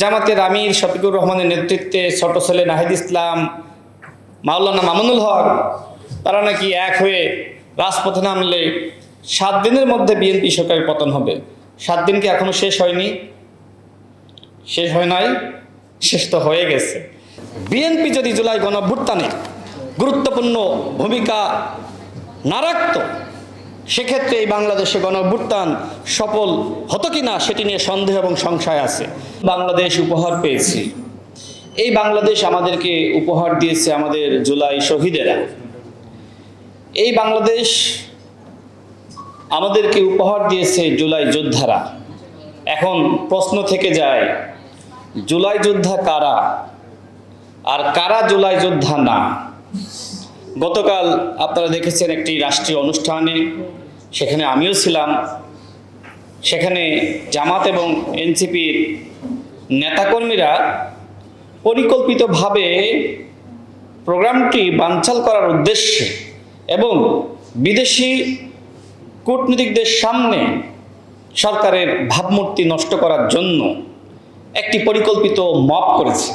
জামাতের আমির শফিকুর রহমানের নেতৃত্বে ছোট ছেলে নাহিদ ইসলাম, মাওলানা মামুনুল হক, তারা নাকি এক হয়ে রাজপথে নামলে 7 দিনের মধ্যে বিএনপি সরকারের পতন হবে। 7 দিন কি এখনো শেষ হয়নি? শেষ হয় নাই, শেষ তো হয়ে গেছে। বিএনপি যদি জুলাই গণঅভ্যুত্থানে গুরুত্বপূর্ণ ভূমিকা না রাখত, সেক্ষেত্রে এই বাংলাদেশে গণঅভ্যুত্থান সফল হতো কিনা সেটি নিয়ে সন্দেহ এবং সংশয় আছে। বাংলাদেশ উপহার পেয়েছি, এই বাংলাদেশ আমাদেরকে উপহার দিয়েছে আমাদের জুলাই শহীদেরা। এই বাংলাদেশ আমাদেরকে উপহার দিয়েছে জুলাই যোদ্ধারা। এখন প্রশ্ন থেকে যায়, জুলাই যোদ্ধা কারা আর কারা জুলাই যোদ্ধা না? গতকাল আপনারা দেখেছেন একটি রাষ্ট্রীয় অনুষ্ঠানে, সেখানে আমিও ছিলাম। সেখানে জামাত এবং এনসিপির নেতাকর্মীরা পরিকল্পিতভাবে প্রোগ্রামটি বানচাল করার উদ্দেশ্যে এবং বিদেশি কূটনীতিকদের সামনে সরকারের ভাবমূর্তি নষ্ট করার জন্য একটি পরিকল্পিত মব করেছে।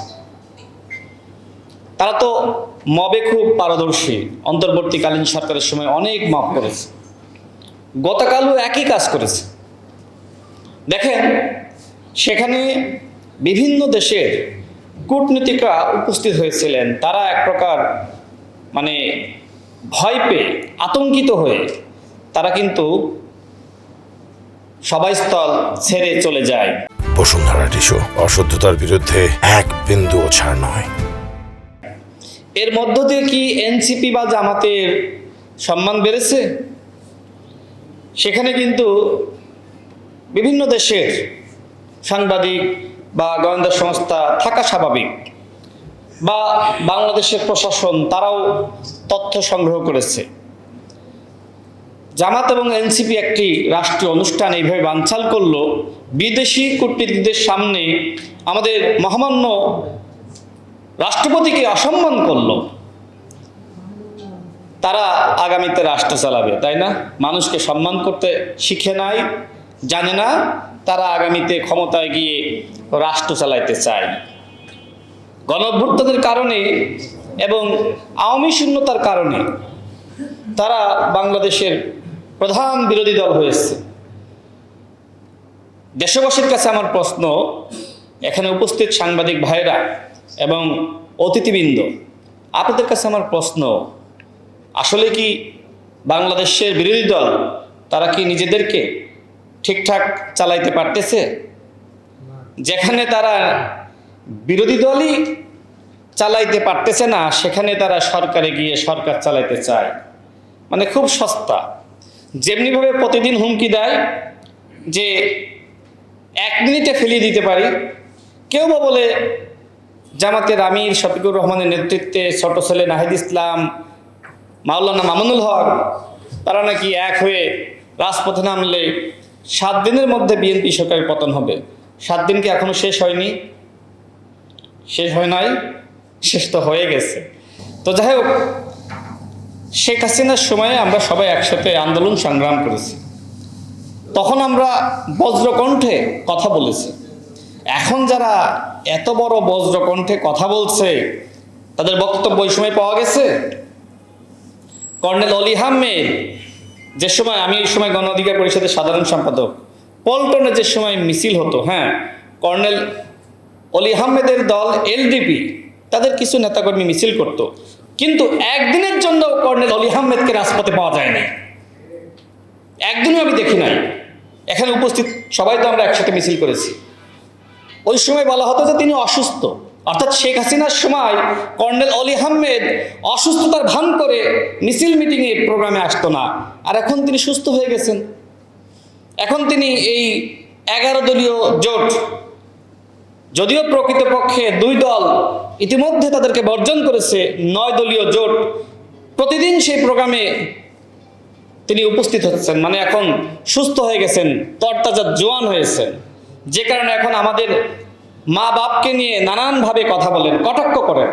তারা তো মবে খুব পারদর্শী, অন্তর্বর্তীকালীন সরকারের সময় অনেক মব করেছে, গতকালও একই কাজ করেছে। দেখেন, সেখানে বিভিন্ন দেশের কূটনীতিকরা উপস্থিত হয়েছিলেন। তারা এক প্রকার ভয় পেয়ে, আতঙ্কিত হয়ে তারা কিন্তু সভাস্থল ছেড়ে চলে যায়। বসুন্ধরা টিস্যু, অশুদ্ধতার বিরুদ্ধে এক বিন্দুও ছাড় নয়। এর মধ্য দিয়ে কি এনসিপি বা জামাতের সম্মান বেড়েছে? সেখানে কিন্তু বিভিন্ন দেশের সাংবাদিক বা গোয়েন্দা সংস্থা থাকা স্বাভাবিক, বা বাংলাদেশের প্রশাসন তারাও তথ্য সংগ্রহ করেছে। জামাত এবং এনসিপি একটি রাষ্ট্রীয় অনুষ্ঠান এইভাবে বানচাল করলো, বিদেশি কূটনীতিকদের সামনে আমাদের মহামান্য রাষ্ট্রপতিকে অসম্মান করলো। তারা আগামীতে রাষ্ট্র চালাবে, তাই না? মানুষকে সম্মান করতে শিখে নাই, জানে না, তারা আগামীতে ক্ষমতায় গিয়ে রাষ্ট্র চালাইতে চায়। গণঅভ্যুত্থানের কারণে এবং আওয়ামী শূন্যতার কারণে তারা বাংলাদেশের প্রধান বিরোধী দল হয়েছে। দেশবাসীর কাছে আমার প্রশ্ন, এখানে উপস্থিত সাংবাদিক ভাইরা এবং অতিথিবৃন্দ, আপনাদের কাছে আমার প্রশ্ন, আসলে কি বাংলাদেশের বিরোধী দল তারা কি নিজেদেরকে ঠিকঠাক চালাইতে পারতেছে? যেখানে তারা বিরোধী দলই চালাইতে পারতেছে না, সেখানে তারা সরকারে গিয়ে সরকার চালাইতে চায়। খুব সস্তা। যেমনিভাবে প্রতিদিন হুমকি দেয় যে 1 মিনিটে ফেলিয়ে দিতে পারি, কেউ বা বলে জামাতের আমির শফিকুর রহমানের নেতৃত্বে ছোট ছেলে নাহিদ ইসলাম, মাওলানা মামুনুল হক, তারা নাকি এক হয়ে রাজপথে নামলে 7 দিনের মধ্যে বিএনপি সরকারের পতন হবে। 7 দিন কি এখনো শেষ হয়নি? শেষ হয় নাই, শেষ তো হয়ে গেছে। তো যাই হোক, শেখ হাসিনার সময়ে আমরা সবাই একসাথে আন্দোলন সংগ্রাম করেছি, তখন আমরা বজ্রকণ্ঠে কথা বলেছি। এখন যারা এত বড় বজ্রকণ্ঠে কথা বলছে, তাদের বক্তব্য ওই সময় পাওয়া গেছে? কর্নেল অলি আহমেদ যে সময়, আমি এই সময় গণ অধিকার পরিষদের সাধারণ সম্পাদক, পল্টনে যে সময় মিছিল হতো, কর্নেল অলি আহমেদের দল এলডিপি তাদের কিছু নেতাকর্মী মিছিল করত, কিন্তু একদিনের জন্য কর্নেল অলি আহমেদকে রাজপথে পাওয়া যায়নি। একদিনও আমি দেখি নাই। এখানে উপস্থিত সবাই তো আমরা একসাথে মিছিল করেছি। ওই সময় বলা হতো যে তিনি অসুস্থ, অর্থাৎ শেখ হাসিনার সময় কর্নেল অলি আহমেদ অসুস্থতার ভান করে মিছিল মিটিংয়ে প্রোগ্রামে আসতো না। আর এখন তিনি সুস্থ হয়ে গেছেন। এখন তিনি এই 11 দলীয় জোট, যদিও প্রকৃতপক্ষে 2 দল ইতিমধ্যে তাদেরকে বর্জন করেছে, 9 দলীয় জোট, প্রতিদিন সেই প্রোগ্রামে তিনি উপস্থিত হচ্ছেন। এখন সুস্থ হয়ে গেছেন, তরতাজা জোয়ান হয়েছেন, যে কারণে এখন আমাদের মা বাপকে নিয়ে নানানভাবে কথা বলেন, কটাক্ষ করেন।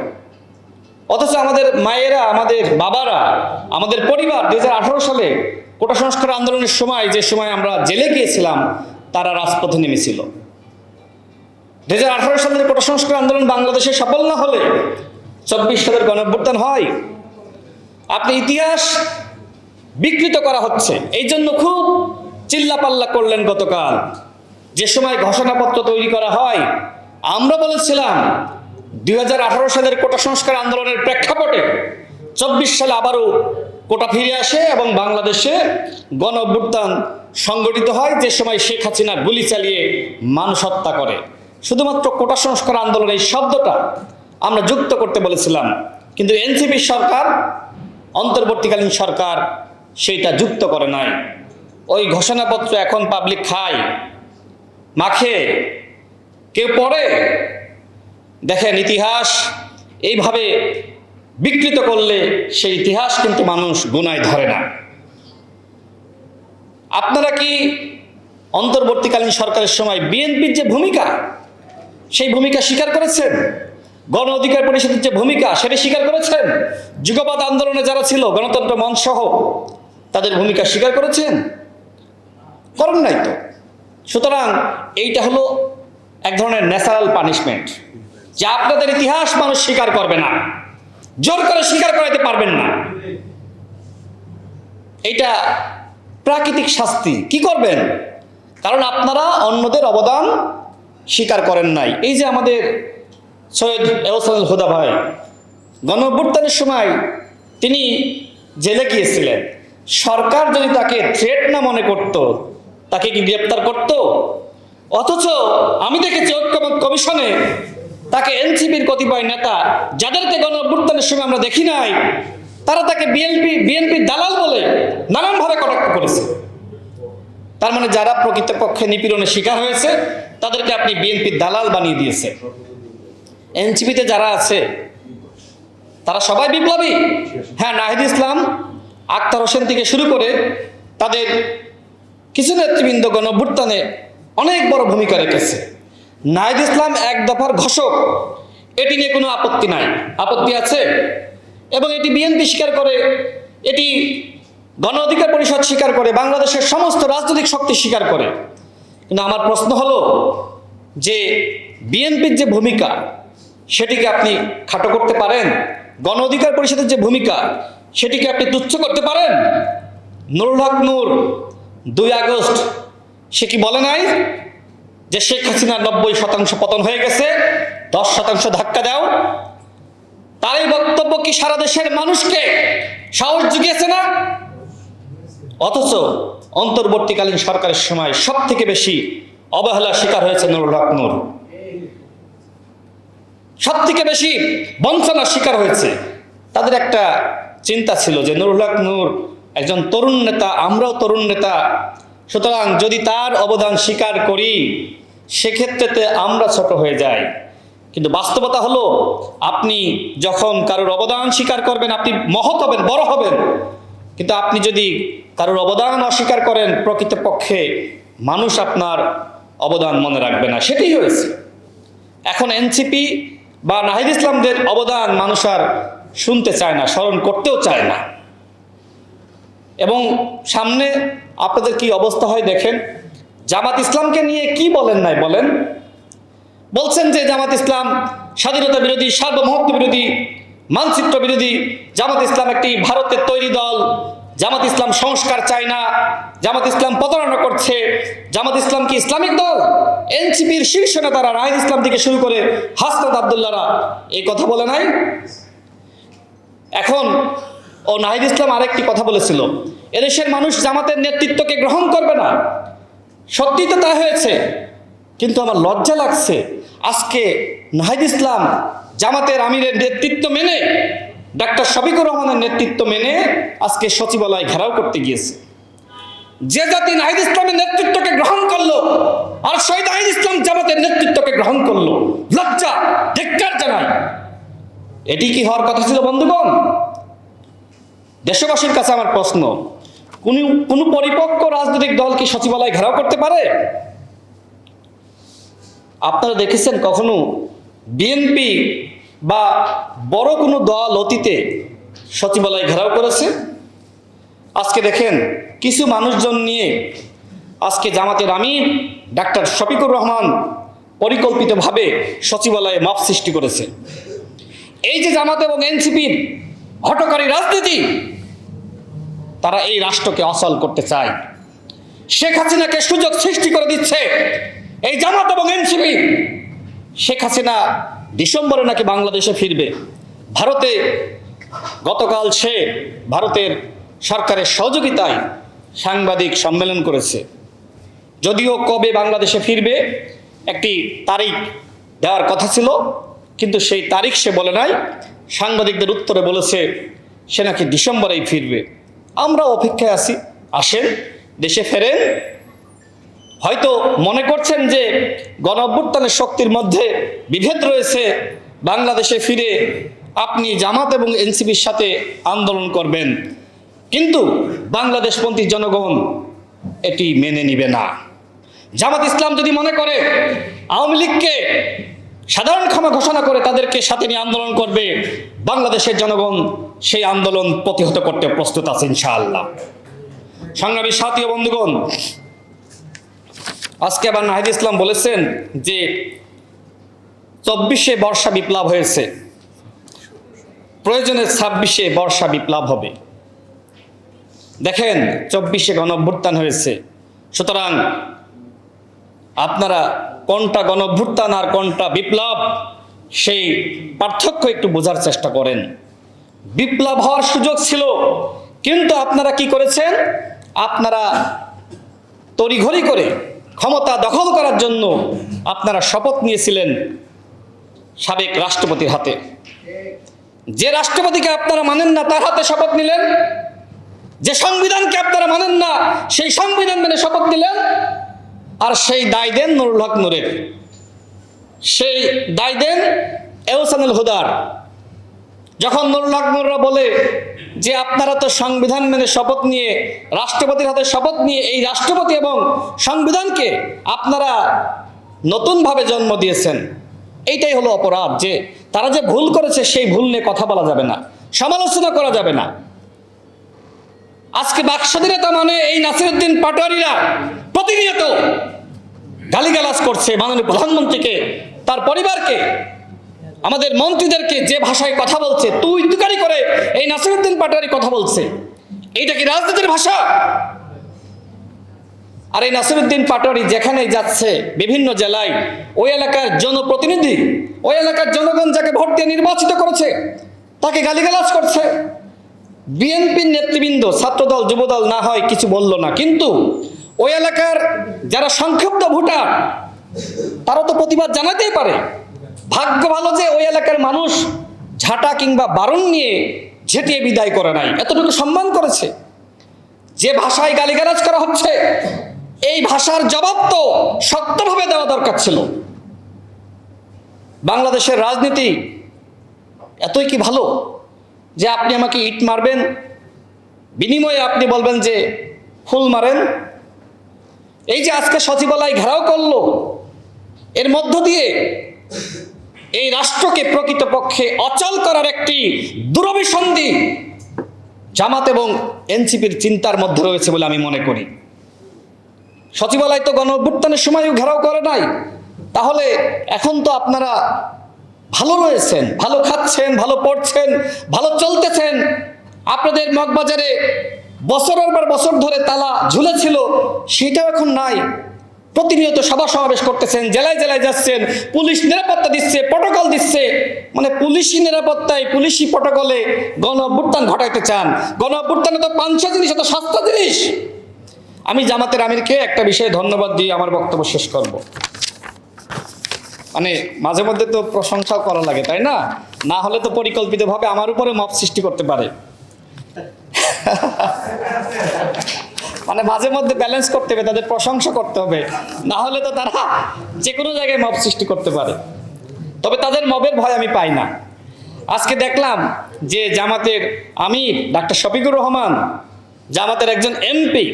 অথচ আমাদের মায়েরা, আমাদের বাবারা, আমাদের পরিবার 2018 সালে কোটা সংস্কার আন্দোলনের সময়, যে সময় আমরা জেলে গিয়েছিলাম, তারা রাজপথে নেমেছিল। 2018 সালের কোটা সংস্কার আন্দোলন বাংলাদেশে সফল না হলে 24 সালের গণঅভ্যুত্থান হয়। আপনি ইতিহাস বিকৃত করা হচ্ছে, এই জন্য খুব চিল্লাপাল্লা করলেন গতকাল। যে সময় ঘোষণাপত্র তৈরি করা হয়, আমরা বলেছিলাম 2018 সালের কোটা সংস্কার আন্দোলনের প্রেক্ষাপটে 24 সালে আবারও কোটা ফিরে আসে এবং বাংলাদেশে গণঅভ্যুত্থান সংগঠিত হয়, যে সময় শেখ হাসিনা গুলি চালিয়ে মানুষ হত্যা করে। শুধুমাত্র কোটা সংস্কার আন্দোলন এই শব্দটা আমরা যুক্ত করতে বলেছিলাম, কিন্তু এনসিপি সরকার, অন্তর্বর্তীকালীন সরকার সেইটা যুক্ত করে নাই। ওই ঘোষণাপত্র এখন পাবলিক খায়, মাখে, কেউ পড়ে। দেখেন, ইতিহাস এইভাবে বিকৃত করলে সেই ইতিহাস কিন্তু মানুষ গুনায় ধরে না। আপনারা কি অন্তর্বর্তীকালীন সরকারের সময় বিএনপির যে ভূমিকা, সেই ভূমিকা স্বীকার করেছেন? গণ অধিকার পরিষদের যে ভূমিকা, সেটা স্বীকার করেছেন? যুগপৎ আন্দোলনে যারা ছিল, গণতন্ত্র মঞ্চ সহ, তাদের ভূমিকা স্বীকার করেছেন? করেন নাই তো। সুতরাং এইটা হলো এক ধরনের ন্যাচারাল পানিশমেন্ট, যা আপনাদের ইতিহাস মানুষ স্বীকার করবে না, জোর করে স্বীকার করাইতে পারবেন না। এইটা প্রাকৃতিক শাস্তি। কি করবেন? কারণ আপনারা অন্যদের অবদান স্বীকার করেন নাই। এই যে আমাদের সৈয়দ এহসানুল হুদা ভাই, গণঅভ্যুত্থানের সময় তিনি জেলে গিয়েছিলেন। সরকার যদি তাকে থ্রেট না মনে করত, তাকে কি গ্রেপ্তার করত? অথচ আমি দেখেছি ঐক্যমত্য কমিশনে তাকে এনসিপির কতিপয় নেতা, যাদেরকে গণঅভ্যুত্থানের সময় আমরা দেখি নাই, তারা তাকে বিএনপির দালাল বলে নানানভাবে কটাক্ষ করেছে। তার মানে যারা প্রকৃতপক্ষে নিপীড়নের শিকার হয়েছে, তাদেরকে আপনি বিএনপির দালাল বানিয়ে দিয়েছে। এনসিপিতে যারা আছে তারা সবাই বিপ্লবী। হ্যাঁ, নাহিদ ইসলাম, আক্তার হোসেন থেকে শুরু করে তাদের কিছু নেতৃবৃন্দ গণঅভ্যুত্থানে অনেক বড় ভূমিকা রেখেছে। নাহিদ ইসলাম এক দফার ঘোষক, এটি নিয়ে কোনো আপত্তি নাই। আপত্তি আছে, এবং এটি বিএনপি স্বীকার করে, এটি গণ অধিকার পরিষদ স্বীকার করে, বাংলাদেশের সমস্ত রাজনৈতিক শক্তি স্বীকার করে। কিন্তু আমার প্রশ্ন হলো যে বিএনপির যে ভূমিকা, সেটিকে আপনি খাটো করতে পারেন? গণ অধিকার পরিষদের যে ভূমিকা, সেটিকে আপনি তুচ্ছ করতে পারেন? নুরুল হক নূর 2 আগস্ট সে কি বলে নাই যে শেখ হাসিনা 90% পতন হয়ে গেছে, 10% ধাক্কা দাও? তার এই বক্তব্য কি সারা দেশের মানুষকে সাহস জুগিয়েছে না? অথচ অন্তর্বর্তীকালীন সরকারের সময় সব থেকে বেশি অবহেলার শিকার হয়েছে নুরুল হক নূর, সব থেকে বেশি বঞ্চনার শিকার হয়েছে। তাদের একটা চিন্তা ছিল যে নুরুল হক নূর একজন তরুণ নেতা, আমরাও তরুণ নেতা, সুতরাং যদি তার অবদান স্বীকার করি, সেক্ষেত্রে আমরা ছোট হয়ে যাই। কিন্তু বাস্তবতা হলো, আপনি যখন কারোর অবদান স্বীকার করবেন, আপনি মহৎ হবেন, বড় হবেন। কিন্তু আপনি যদি কারোর অবদান অস্বীকার করেন, প্রকৃতপক্ষে মানুষ আপনার অবদান মনে রাখবে না। সেটাই হয়েছে। এখন এনসিপি বা নাহিদ ইসলামদের অবদান মানুষ আর শুনতে চায় না, স্মরণ করতেও চায় না। এবং সামনে আপনাদের কি অবস্থা হয় দেখেন। জামাত ইসলামকে নিয়ে কি বলেন নাই বলেন? বলছেন যে জামাত ইসলাম স্বাধীনতা বিরোধী, সার্বভৌমত্ব বিরোধী, মানচিত্র বিরোধী। জামাত ইসলাম একটি ভারতের তৈরি দল। জামাত ইসলাম সংস্কার চায় না। জামাত ইসলাম প্রতারণা করছে। জামাত ইসলাম কি ইসলামিক দল? এনসিপির শীর্ষ নেতারা নাহিদ ইসলাম থেকে শুরু করে হাসনাত আব্দুল্লাহরা এই কথা বলে নাই? এখন নাহিদ ইসলাম আরেকটি কথা বলেছিল, এদেশের মানুষ জামাতের নেতৃত্বকে গ্রহণ করবে না। সত্যি তো তা হয়েছে, কিন্তু আমার লজ্জা লাগছে, আজকে নাহিদ ইসলাম জামাতের আমিরের নেতৃত্ব মেনে, ডাক্তার শফিকুর রহমানের নেতৃত্ব মেনে আজকে সচিবালয় ঘেরাও করতে গিয়েছে। যে জাতি নাহিদ ইসলামের নেতৃত্বকে গ্রহণ করলো, আর শহীদ নাহিদ ইসলাম জামাতের নেতৃত্বকে গ্রহণ করলো, লজ্জা, ধিক্কার জানাই। এটি কি হওয়ার কথা ছিল বন্ধুগণ? দেশবাসীর কাছে আমার প্রশ্ন, কোন পরিপক্ক রাজনৈতিক দল কি সচিবালয় ঘেরাও করতে পারে? আপনারা দেখেছেন কখনো বিএনপি বা বড় কোনো দল অতীতে সচিবালয় ঘেরাও করেছে? আজকে দেখেন কিছু মানুষজন নিয়ে আজকে জামাতের আমির ডাক্তার শফিকুর রহমান পরিকল্পিতভাবে সচিবালয়ে মাপ সৃষ্টি করেছে। এই যে জামাত এবং এনসিপির হঠকারী রাজনীতি, তারা এই রাষ্ট্রকে অচল করতে চায়। শেখ হাসিনাকে সুযোগ সৃষ্টি করে দিচ্ছে এই জামাত এবং এনসিপি। শেখ হাসিনা ডিসেম্বরে নাকি বাংলাদেশে ফিরবে। ভারতে গতকাল সে ভারতের সরকারের সহযোগিতায় সাংবাদিক সম্মেলন করেছে। যদিও কবে বাংলাদেশে ফিরবে একটি তারিখ দেওয়ার কথা ছিল, কিন্তু সেই তারিখ সে বলে নাই। সাংবাদিকদের উত্তরে বলেছে সে নাকি ডিসেম্বরেই ফিরবে। আমরা অপেক্ষায় আছি, আসেন, দেশে ফেরেন। হয়তো মনে করছেন যে গণ অভ্যুত্থানের শক্তির মধ্যে বিভেদ রয়েছে, বাংলাদেশে ফিরে আপনি জামাত এবং এনসিপির সাথে আন্দোলন করবেন, কিন্তু বাংলাদেশপন্থী জনগণ এটি মেনে নিবে না। জামাত ইসলাম যদি মনে করে আওয়ামী লীগকে সাধারণ ক্ষমা ঘোষণা করে তাদেরকে সাথে নিয়ে আন্দোলন করবে, বাংলাদেশের জনগণ সেই আন্দোলন প্রতিহত করতে প্রস্তুত আছে ইনশাআল্লাহ। সংগ্রামী সাথী ও বন্ধুগণ, আজকে আবার নাহিদ ইসলাম বলেছেন যে 24-এ বর্ষা বিপ্লব হয়েছে, প্রয়োজনে 26-এ বর্ষা বিপ্লব হবে। দেখেন 24-এ গণ অভ্যুত্থান হয়েছে, সুতরাং আপনারা কোনটা গণ অভ্যুত্থান আর কোনটা বিপ্লব সেই পার্থক্য একটু বোঝার চেষ্টা করেন। বিপ্লব হওয়ার সুযোগ ছিল, কিন্তু আপনারা কি করেছেন? আপনারা তড়িঘড়ি করে ক্ষমতা দখল করার জন্য আপনারা শপথ নিয়েছিলেন সাবেক রাষ্ট্রপতির হাতে। যে রাষ্ট্রপতিকে আপনারা মানেন না তার হাতে শপথ নিলেন, যে সংবিধানকে আপনারা মানেন না সেই সংবিধান মেনে শপথ নিলেন, আর সেই দায় দেন নুরুল হক নূরের, সেই দায় দেন এহসানুল হুদার। যখন নুরুল হক নূররা বলে যে আপনারা তো সংবিধান মেনে শপথ নিয়ে রাষ্ট্রপতির হাতে শপথ নিয়ে এই রাষ্ট্রপতি এবং সংবিধানকে আপনারা নতুনভাবে জন্ম দিয়েছেন, এইটাই হলো অপরাধ। যে তারা যে ভুল করেছে সেই ভুল নিয়ে কথা বলা যাবে না, সমালোচনা করা যাবে না। আজকে বাকস্বাধীনতা মানে এই নাসিরউদ্দিন পাটোয়ারিরা প্রতিনিয়ত গালিগালাজ করছে মাননীয় প্রধানমন্ত্রীকে, তার পরিবারকে, আমাদের মন্ত্রীদেরকে যে ভাষায় কথা বলছে, তুই তুকারি করে এই নাসিরউদ্দিন পাটোয়ারি কথা বলছে। এইটা কি রাজনীতির ভাষা? আর এই নাসিরউদ্দিন পাটোয়ারি যেখানেই যাচ্ছে বিভিন্ন জেলায়, ওই এলাকার জনপ্রতিনিধি, ওই এলাকার জনগণ যাকে ভোট দিয়ে নির্বাচিত করেছে তাকে গালিগালাজ করছে। বিএনপির নেতৃবৃন্দ, ছাত্রদল যুবদল না হয় কিছু বলল না, কিন্তু ওই এলাকার যারা সংক্ষিপ্ত ভোটার তারা তো প্রতিবাদ জানাতেই পারে। ভাগ্য ভালো যে ওই এলাকার মানুষ ঝাঁটা কিংবা বারণ নিয়ে ঝেঁটিয়ে বিদায় করে নাই, এতটুকু সম্মান করেছে। যে ভাষায় গালিগালাজ করা হচ্ছে এই ভাষার জবাব তো শক্তভাবে দেওয়া দরকার ছিল। বাংলাদেশের রাজনীতি এতই কি ভালো যে আপনি আমাকে ইট মারবেন, বিনিময়ে আপনি বলবেন যে ফুল মারেন? এই যে আজকে সচিবালয় ঘেরাও করলো, এর মধ্য দিয়ে এই রাষ্ট্রকে প্রকৃতপক্ষে অচল করার একটি দুরভিসন্ধি জামাত এবং এনসিপির চিন্তার মধ্যে রয়েছে বলে আমি মনে করি। সচিবালয় তো গণ অভ্যুত্থানের সময়ও ঘেরাও করে নাই, তাহলে এখন তো আপনারা ভালো রয়েছেন, ভালো খাচ্ছেন, ভালো পড়ছেন, ভালো চলতেছেন। আপনাদের মগবাজারে বছরের পর বছর ধরে তালা ঝুলেছিল, সেটাও এখন নাই। প্রতিনিয়ত সভা সমাবেশ করতেছেন, জেলায় জেলায় যাচ্ছেন, পুলিশ নিরাপত্তা দিচ্ছে, প্রটোকল দিচ্ছে। মানে পুলিশি নিরাপত্তায়, পুলিশি প্রটোকলে গণ অভ্যুত্থান ঘটাইতে চান। গণ অভ্যুত্থানে তো পাঞ্চা জিনিস, এত সস্তা জিনিস। আমি জামাতের আমিরকে একটা বিষয়ে ধন্যবাদ দিয়ে আমার বক্তব্য শেষ করব। মানে মাঝে মধ্যে তো প্রশংসাও করা লাগে, তাই না? না হলে তো পরিকল্পিতভাবে আমার উপরে মব সৃষ্টি করতে পারে। মানে মাঝে মধ্যে ব্যালেন্স করতে হবে, তাদের প্রশংসা করতে হবে, না হলে তো তারা যে কোনো জায়গায় মব সৃষ্টি করতে পারে। তবে তাদের মবের ভয় আমি পাই না। আজকে দেখলাম যে জামাতের আমির ডাক্তার শফিকুর রহমান, জামাতের একজন এমপি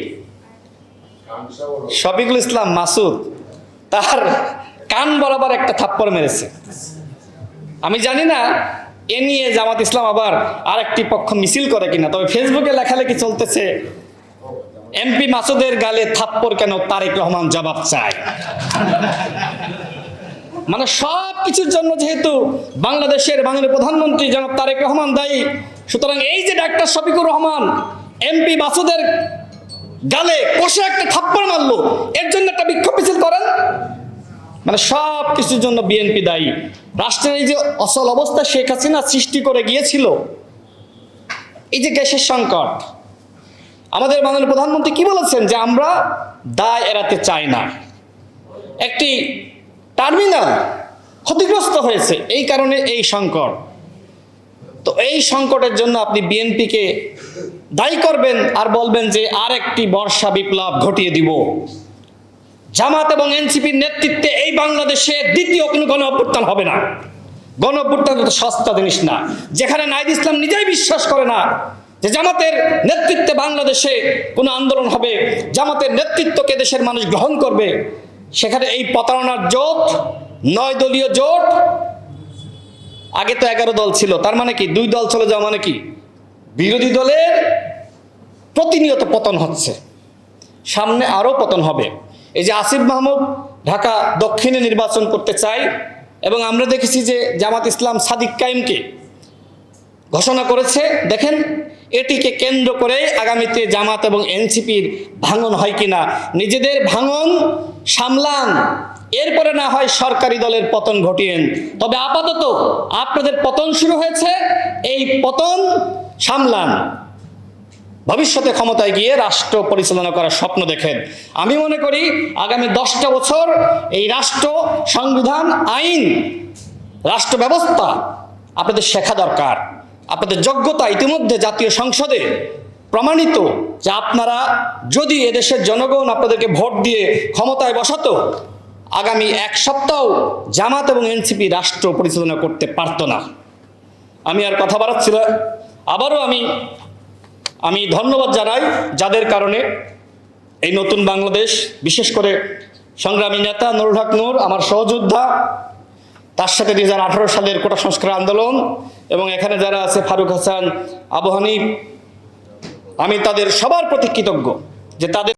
শফিকুল ইসলাম মাসুদ, তার কান বরাবর একটা থাপ্পড় মেরেছে। আমি জানি না এ নিয়ে জামাত ইসলাম আবার আরেকটি পক্ষ মিছিল করে কিনা, তবে ফেসবুকে লেখালেখি চলতেছে এমপি মাসুদের গালে থাপ্পড় কেন, তারেক রহমান জবাব চায়। মানে সব কিছুর জন্য যেহেতু বাংলাদেশের মাননীয় প্রধানমন্ত্রী জনাব তারেক রহমান দায়ী, সুতরাং এই যে ডাক্তার শফিকুর রহমান এমপি মাসুদের গালে কষে একটা থাপ্পড় মারলো, এর জন্য একটা বিক্ষোভ মিছিল করেন। মানে সব কিছুর জন্য বিএনপি দায়ী। রাষ্ট্রের এই যে অচল অবস্থা শেখ হাসিনা সৃষ্টি করে গিয়েছিল, এই যে গ্যাসের সংকট, আমাদের মাননীয় প্রধানমন্ত্রী কি বলেছেন যে আমরা দায় এড়াতে চাই না। একটি টার্মিনাল ক্ষতিগ্রস্ত হয়েছে, এই কারণে এই সংকট। তো এই সংকটের জন্য আপনি বিএনপিকে দায়ী করবেন আর বলবেন যে আর একটি বর্ষা বিপ্লব ঘটিয়ে দিব। জামাত এবং এনসিপির নেতৃত্বে এই বাংলাদেশে দ্বিতীয় কোনো গণ অভ্যুত্থান হবে না। গণ অভ্যুত্থান তো সস্তা জিনিস না, যেখানে নাহিদ ইসলাম নিজেই বিশ্বাস করে না যে জামাতের নেতৃত্বে বাংলাদেশে কোনো আন্দোলন হবে, জামাতের নেতৃত্বকে দেশের মানুষ গ্রহণ করবে, সেখানে এই প্রতারণার জোট, 9 দলীয় জোট, আগে তো 11 দল ছিল, তার মানে কি 2 দল চলে যাওয়া মানে কি বিরোধী দলের প্রতিনিয়ত পতন হচ্ছে, সামনে আরও পতন হবে। এই যে আসিফ মাহমুদ ঢাকা দক্ষিণে নির্বাচন করতে চায়, এবং আমরা দেখেছি যে জামাত ইসলাম সাদিক কায়েমকে ঘোষণা করেছে। দেখেন এটিকে কেন্দ্র করে আগামীতে জামাত এবং এনসিপির ভাঙন হয় কিনা, নিজেদের ভাঙন সামলান, এরপরে না হয় সরকারি দলের পতন ঘটিয়েন। তবে আপাতত আপনাদের পতন শুরু হয়েছে, এই পতন সামলান, ভবিষ্যতে ক্ষমতায় গিয়ে রাষ্ট্র পরিচালনা করার স্বপ্ন দেখেন। আমি মনে করি আগামী 10টা বছর এই রাষ্ট্র, সংবিধান, আইন, রাষ্ট্র ব্যবস্থা আপনাদের শেখা দরকার। আপনাদের যোগ্যতা ইতিমধ্যে জাতীয় সংসদে প্রমাণিত যে আপনারা যদি এদেশের জনগণ আপনাদেরকে ভোট দিয়ে ক্ষমতায় বসাতো, আগামী 1 সপ্তাহ জামাত এবং এনসিপি রাষ্ট্র পরিচালনা করতে পারতো না। আমি আর কথা বাড়াচ্ছি না। আবারও আমি ধন্যবাদ জানাই যাদের কারণে এই নতুন বাংলাদেশ, বিশেষ করে সংগ্রামী নেতা নুরুল হক নূর, আমার সহযোদ্ধা, তার সাথে 2018 সালের কোটা সংস্কার আন্দোলন, এবং এখানে যারা আছে ফারুক হাসান, আবু হানিফ, আমি তাদের সবার প্রতি কৃতজ্ঞ যে তাদের